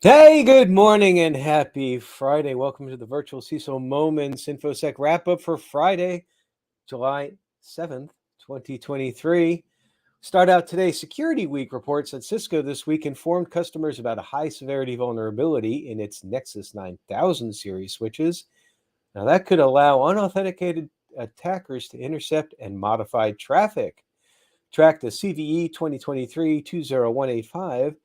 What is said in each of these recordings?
Hey, good morning and happy Friday. Welcome to the virtual CISO Moments Infosec wrap up for Friday, July 7th, 2023. Start out today. Security Week reports that Cisco this week informed customers about a high severity vulnerability in its Nexus 9000 series switches. Now, that could allow unauthenticated attackers to intercept and modify traffic. Track the CVE 2023-20185.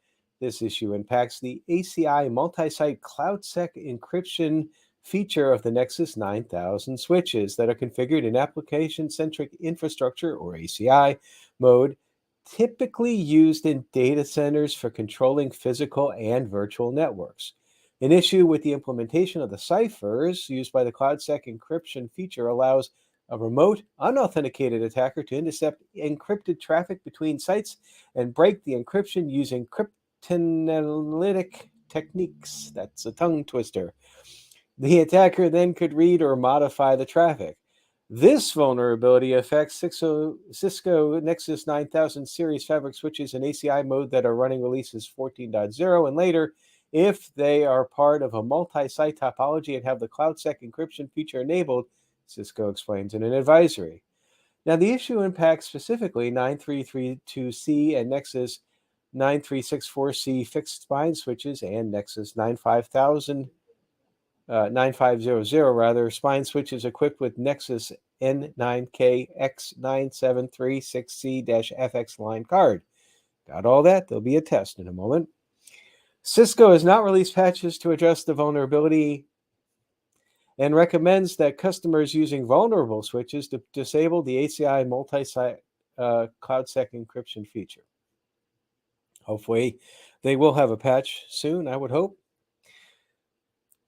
This issue impacts the ACI multi-site cloud-sec encryption feature of the Nexus 9000 switches that are configured in application-centric infrastructure, or ACI, mode, typically used in data centers for controlling physical and virtual networks. An issue with the implementation of the ciphers used by the cloud-sec encryption feature allows a remote, unauthenticated attacker to intercept encrypted traffic between sites and break the encryption using cryptanalytic techniques. That's a tongue twister. The attacker then could read or modify the traffic. This vulnerability affects Cisco Nexus 9000 series fabric switches in ACI mode that are running releases 14.0 and later if they are part of a multi-site topology and have the cloud-sec encryption feature enabled, Cisco explains in an advisory. Now, the issue impacts specifically 9332C and Nexus 9364C fixed spine switches and Nexus 9500 spine switches equipped with Nexus N9KX9736C-FX line card. Got all that? There'll be a test in a moment. Cisco has not released patches to address the vulnerability and recommends that customers using vulnerable switches to disable the ACI multi-site cloud-sec encryption feature. Hopefully, they will have a patch soon, I would hope.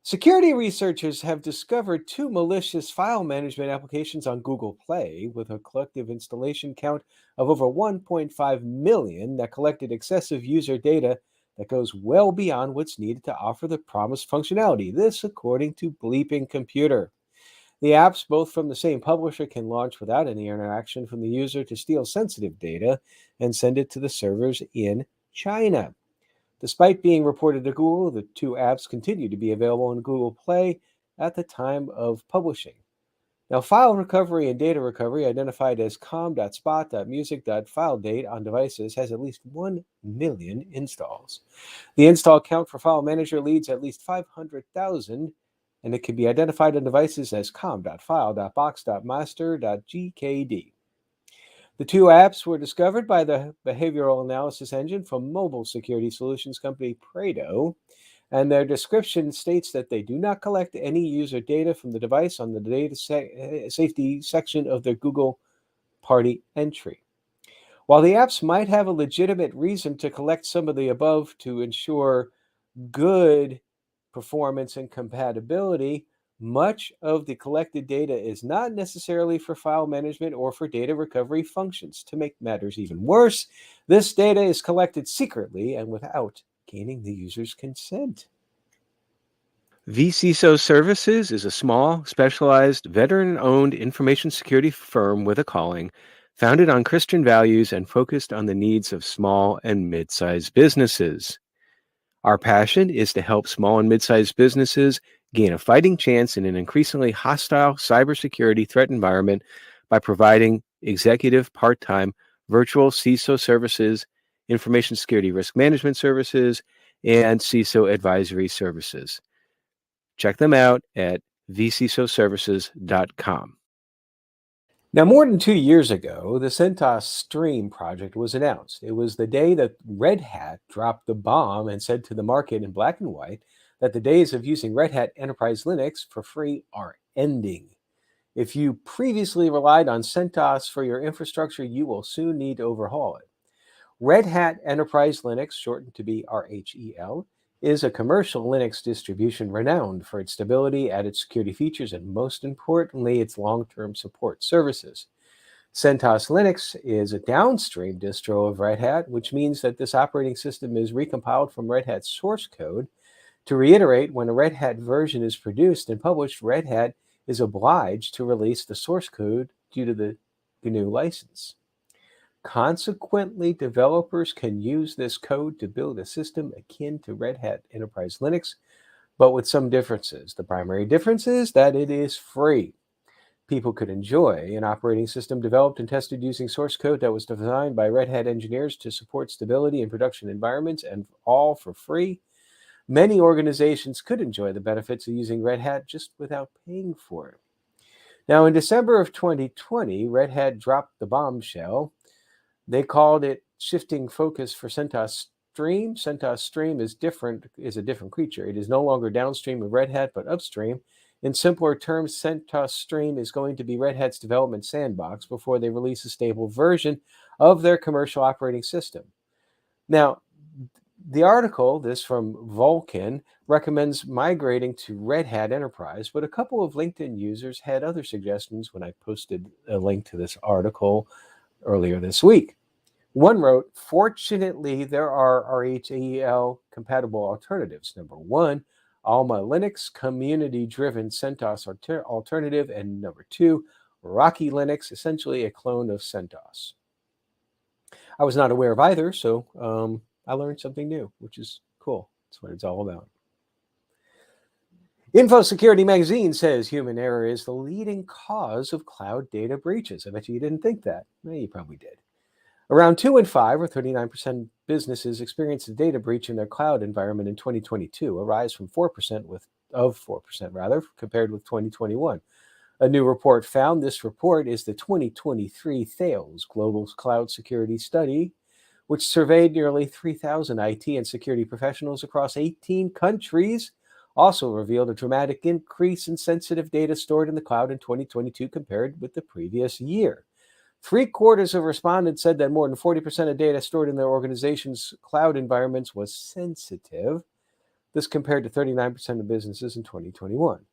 Security researchers have discovered 2 malicious file management applications on Google Play with a collective installation count of over 1.5 million that collected excessive user data that goes well beyond what's needed to offer the promised functionality. This, according to Bleeping Computer. The apps, both from the same publisher, can launch without any interaction from the user to steal sensitive data and send it to the servers in China. Despite being reported to Google, the 2 apps continue to be available on Google Play at the time of publishing. Now, file recovery and data recovery, identified as com.spot.music.filedate on devices, has at least 1 million installs. The install count for File Manager leads at least 500,000, and it can be identified on devices as com.file.box.master.gkd. The 2 apps were discovered by the behavioral analysis engine from mobile security solutions company Prado, and their description states that they do not collect any user data from the device on the data safety section of their Google party entry. While the apps might have a legitimate reason to collect some of the above to ensure good performance and compatibility, much of the collected data is not necessarily for file management or for data recovery functions. To make matters even worse, this data is collected secretly and without gaining the user's consent. vCISO Services is a small, specialized, veteran-owned information security firm with a calling, founded on Christian values and focused on the needs of small and mid-sized businesses. Our passion is to help small and mid-sized businesses gain a fighting chance in an increasingly hostile cybersecurity threat environment by providing executive part-time virtual CISO services, information security risk management services, and CISO advisory services. Check them out at vcisoservices.com. Now, more than 2 years ago, the CentOS Stream project was announced. It was the day that Red Hat dropped the bomb and said to the market in black and white that the days of using Red Hat Enterprise Linux for free are ending. If you previously relied on CentOS for your infrastructure, you will soon need to overhaul it. Red Hat Enterprise Linux, shortened to be RHEL, is a commercial Linux distribution renowned for its stability, added security features, and most importantly, its long-term support services. CentOS Linux is a downstream distro of Red Hat, which means that this operating system is recompiled from Red Hat's source code. To reiterate, when a Red Hat version is produced and published, Red Hat is obliged to release the source code due to the GNU license. Consequently, developers can use this code to build a system akin to Red Hat Enterprise Linux, but with some differences. The primary difference is that it is free. People could enjoy an operating system developed and tested using source code that was designed by Red Hat engineers to support stability in production environments, and all for free. Many organizations could enjoy the benefits of using Red Hat just without paying for it. Now, in December of 2020, Red Hat dropped the bombshell. They called it shifting focus for CentOS Stream. CentOS Stream is a different creature. It is no longer downstream of Red Hat, but upstream. In simpler terms, CentOS Stream is going to be Red Hat's development sandbox before they release a stable version of their commercial operating system. Now, the article, this from Vulcan, recommends migrating to Red Hat Enterprise, but a couple of LinkedIn users had other suggestions when I posted a link to this article earlier this week. One wrote, fortunately, there are RHEL compatible alternatives. Number one, Alma Linux, community-driven CentOS alternative, and number two, Rocky Linux, essentially a clone of CentOS. I was not aware of either, so I learned something new, which is cool. That's what it's all about. Infosecurity magazine says human error is the leading cause of cloud data breaches. I bet you didn't think that. Well, you probably did. Around 2 in 5, or 39% of businesses, experienced a data breach in their cloud environment in 2022, a rise from 4% compared with 2021. A new report found. This report is the 2023 Thales Global Cloud Security Study, which surveyed nearly 3,000 IT and security professionals across 18 countries, also revealed a dramatic increase in sensitive data stored in the cloud in 2022 compared with the previous year. 3/4 of respondents said that more than 40% of data stored in their organization's cloud environments was sensitive. This compared to 39% of businesses in 2021.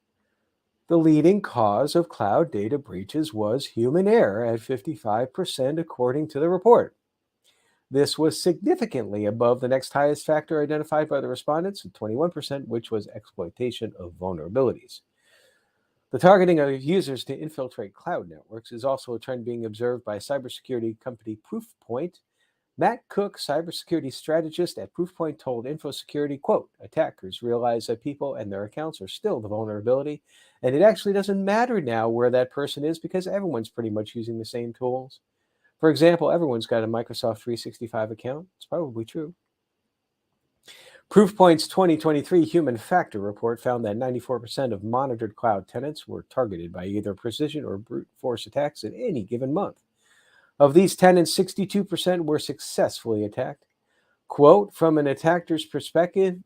The leading cause of cloud data breaches was human error at 55%, according to the report. This was significantly above the next highest factor identified by the respondents at 21%, which was exploitation of vulnerabilities. The targeting of users to infiltrate cloud networks is also a trend being observed by cybersecurity company Proofpoint. Matt Cook, cybersecurity strategist at Proofpoint, told InfoSecurity, quote, attackers realize that people and their accounts are still the vulnerability, and it actually doesn't matter now where that person is because everyone's pretty much using the same tools. For example, everyone's got a Microsoft 365 account. It's probably true. Proofpoint's 2023 Human Factor Report found that 94% of monitored cloud tenants were targeted by either precision or brute force attacks in any given month. Of these tenants, 62% were successfully attacked. Quote, from an attacker's perspective,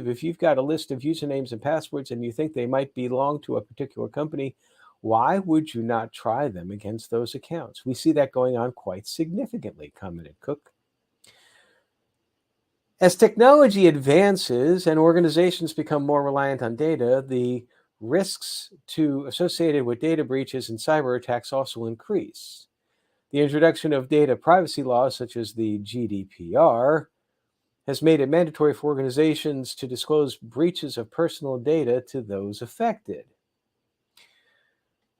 if you've got a list of usernames and passwords and you think they might belong to a particular company, why would you not try them against those accounts? We see that going on quite significantly, commented Cook. As technology advances and organizations become more reliant on data, the risks associated with data breaches and cyber attacks also increase. The introduction of data privacy laws, such as the GDPR, has made it mandatory for organizations to disclose breaches of personal data to those affected.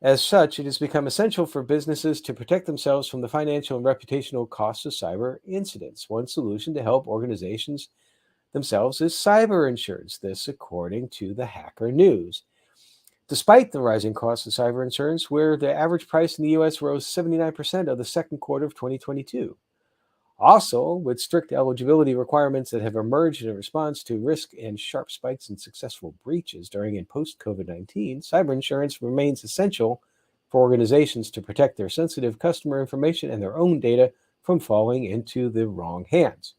As such, it has become essential for businesses to protect themselves from the financial and reputational costs of cyber incidents. One solution to help organizations themselves is cyber insurance. This, according to the Hacker News. Despite the rising costs of cyber insurance, where the average price in the U.S. rose 79% of the second quarter of 2022. Also, with strict eligibility requirements that have emerged in response to risk and sharp spikes in successful breaches during and post-COVID-19, cyber insurance remains essential for organizations to protect their sensitive customer information and their own data from falling into the wrong hands.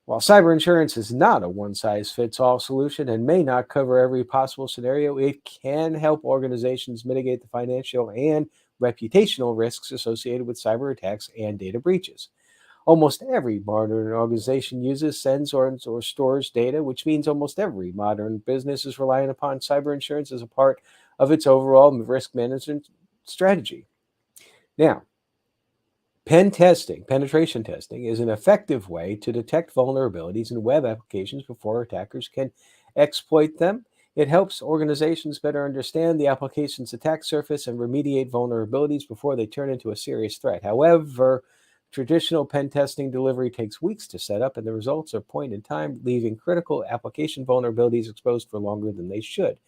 While cyber insurance is not a one-size-fits-all solution and may not cover every possible scenario, it can help organizations mitigate the financial and reputational risks associated with cyber attacks and data breaches. Almost every modern organization uses, sends, or stores data, which means almost every modern business is relying upon cyber insurance as a part of its overall risk management strategy. Now, penetration testing, is an effective way to detect vulnerabilities in web applications before attackers can exploit them. It helps organizations better understand the application's attack surface and remediate vulnerabilities before they turn into a serious threat. However, Traditional pen testing delivery takes weeks to set up, and the results are point in time, leaving critical application vulnerabilities exposed for longer than they should.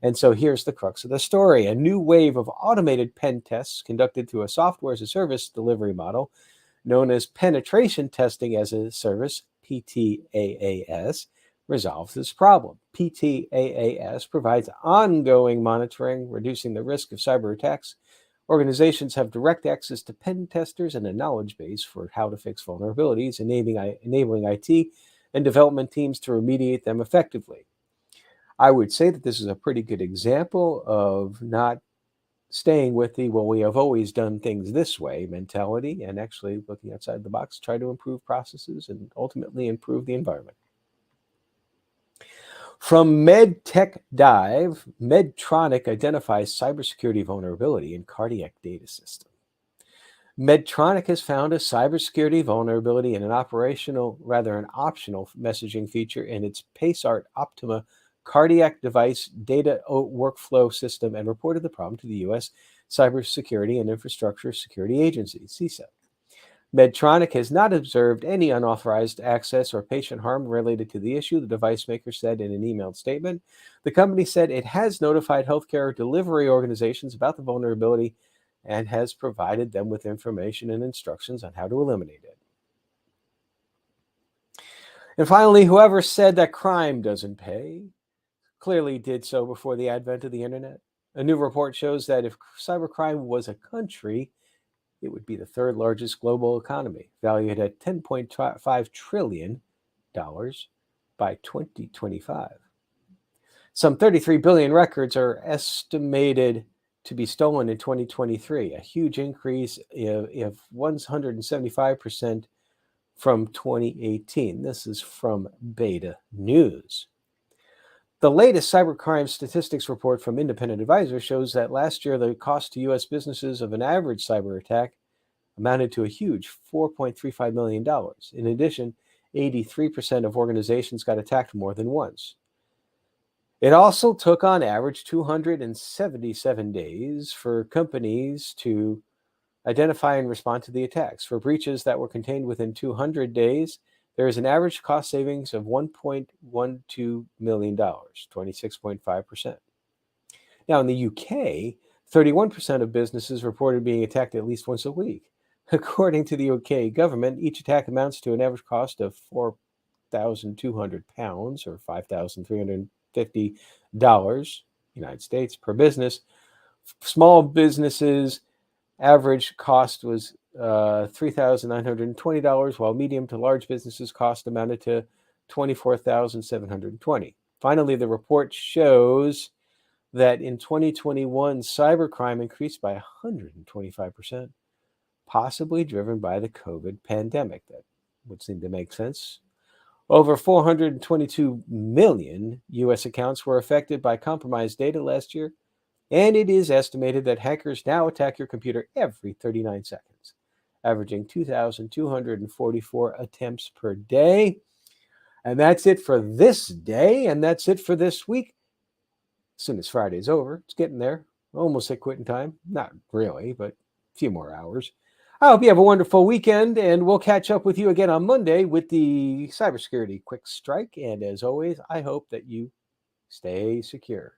And so here's the crux of the story. A new wave of automated pen tests conducted through a software as a service delivery model known as penetration testing as a service, PTAAS, resolves this problem. PTAAS provides ongoing monitoring, reducing the risk of cyber attacks. Organizations have direct access to pen testers and a knowledge base for how to fix vulnerabilities, enabling IT and development teams to remediate them effectively. I would say that this is a pretty good example of not staying with the, well, we have always done things this way mentality, and actually looking outside the box, try to improve processes and ultimately improve the environment. From MedTech Dive, Medtronic identifies cybersecurity vulnerability in cardiac data system. Medtronic has found a cybersecurity vulnerability in an optional messaging feature in its PaceArt Optima cardiac device data workflow system and reported the problem to the U.S. Cybersecurity and Infrastructure Security Agency, CISA. Medtronic has not observed any unauthorized access or patient harm related to the issue, the device maker said in an emailed statement. The company said it has notified healthcare delivery organizations about the vulnerability and has provided them with information and instructions on how to eliminate it. And finally, whoever said that crime doesn't pay clearly did so before the advent of the internet. A new report shows that if cybercrime was a country, it would be the third largest global economy, valued at $10.5 trillion by 2025. Some 33 billion records are estimated to be stolen in 2023, a huge increase of 175% from 2018. This is from Beta News. The latest cybercrime statistics report from Independent Advisor shows that last year the cost to U.S. businesses of an average cyber attack amounted to a huge $4.35 million. In addition, 83% of organizations got attacked more than once. It also took on average 277 days for companies to identify and respond to the attacks. For breaches that were contained within 200 days, there is an average cost savings of $1.12 million, 26.5%. Now, in the UK, 31% of businesses reported being attacked at least once a week. According to the UK government, each attack amounts to an average cost of £4,200 or $5,350 United States per business. Small businesses average cost was $3,920, while medium to large businesses cost amounted to $24,720. Finally, the report shows that in 2021, cybercrime increased by 125%, possibly driven by the COVID pandemic. That would seem to make sense. Over 422 million U.S. accounts were affected by compromised data last year, and it is estimated that hackers now attack your computer every 39 seconds, averaging 2,244 attempts per day. And that's it for this day, and that's it for this week. As soon as Friday's over, it's getting there. Almost at quitting time. Not really, but a few more hours. I hope you have a wonderful weekend, and we'll catch up with you again on Monday with the Cybersecurity Quick Strike. And as always, I hope that you stay secure.